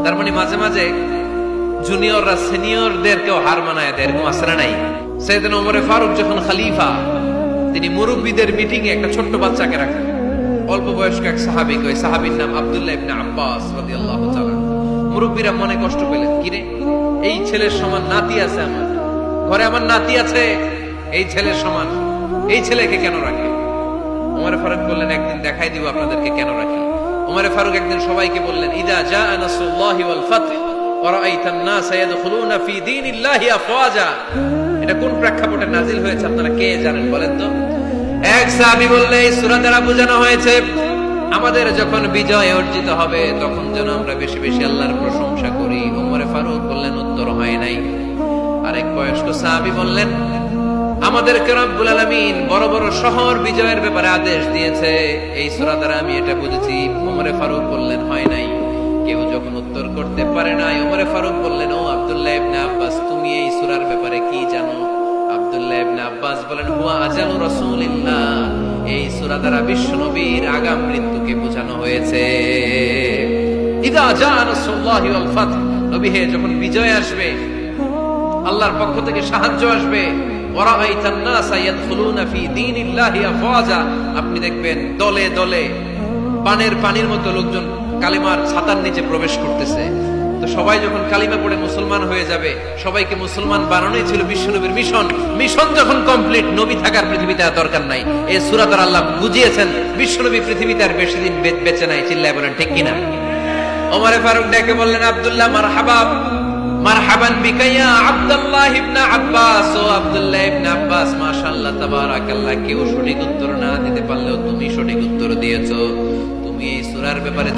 তার মানে মাঝে মাঝে জুনিয়ররা সিনিয়রদেরকেও হার মানায় দেয়, এরকম আসলে নাই? সাইয়েদনা ওমরে ফারুক যখন খলিফা, তিনি মুরব্বীদের মিটিং এ একটা ছোট্ট বাচ্চাকে রাখেন, অল্প বয়স্ক এক সাহাবী। ওই সাহাবীর নাম আব্দুল্লাহ ইবনে আব্বাস রাদিয়াল্লাহু তাআলা। মুরব্বীরা মনে কষ্ট পেলেন, কিরে এই ছেলের সমান নাতি আছে আমার ঘরে, আমার নাতি আছে এই ছেলের সমান, এই ছেলেকে কেন রাখে? ওমরে ফারুক বললেন, একদিন দেখাই দিব আপনাদেরকে কেন রাখি। ওমরে ফারুক একদিন সবাইকে বললেন, ইদা জাআ নাসরুল্লাহি ওয়াল ফাতহ ওয়া রাআইতান নাস ইয়াদখুলুনা ফি দীনিল্লাহি আফওয়াজা। এটা কোন প্রেক্ষাপটে নাজিল হয়েছে আপনারা কে জানেন বলেন তো? এক সাহাবী বললে, এই সূরা দ্বারা বোঝানো হয়েছে আমাদের যখন বিজয় অর্জিত হবে তখন যেন আমরা বেশি বেশি আল্লাহর প্রশংসা করি। ওমরে ফারুক বললেন, উত্তর হয় নাই। আরেক বয়স্ক সাহাবী বললেন, আমাদেরকে রব্বুল আলামিন বড় বড় শহর বিজয়ের ব্যাপারে আদেশ দিয়েছে, এই সূরা দ্বারা আমি এটা বুঝেছি। ওমরে ফারুক বললেন, হয় নাই। কেউ যখন উত্তর করতে পারে নাই, ওমরে ফারুক বললেন, ও আব্দুল্লাহ ইবনে আব্বাস, তুমি এই সূরার ব্যাপারে কি জানো? আব্দুল্লাহ ইবনে আব্বাস বলেন, হুয়া আজালু রাসূলিল্লাহ, এই সূরা দ্বারা বিশ্বনবীর আগাম মৃত্যুকে বোঝানো হয়েছে। ইদা জাআ নাসরুল্লাহি ওয়াল ফাতহ, নবী হে যখন বিজয় আসবে, আল্লাহর পক্ষ থেকে সাহায্য আসবে, ওয়ারাআইতান নাস ইয়াদখুলুনা ফি দীনিল্লাহি আফওয়াজা, আপনি দেখবেন দলে দলে পানির মতো লোকজন কালিমার ছাতার নিচে প্রবেশ করতেছে। তো সবাই যখন কালিমা পড়ে মুসলমান হয়ে যাবে, সবাইকে মুসলমান বানানোই ছিল বিশ্বনবীর মিশন। মিশন যখন কমপ্লিট, নবী থাকার পৃথিবীতে আর দরকার নাই। এই সূরা দ্বারা আল্লাহ বুঝিয়েছেন বিশ্বনবী পৃথিবীতে আর বেশি দিন বেঁচে নাই। চিল্লায় বলেন ঠিক কিনা? ওমরে ফারুক ডেকে বললেন, আব্দুল্লাহ মারহাবা, মারহাবান বিকা ইয়া আব্দুল্লাহ ইবনে আব্বাস। ও আব্দুল্লাহ ইবনে আব্বাস, মাশাআল্লাহ তাবারাকাল্লাহ, কেউ সঠিক উত্তর না দিতে পারলেও তুমি সঠিক উত্তর দিয়েছো। তুমি এই সূরার ব্যাপারে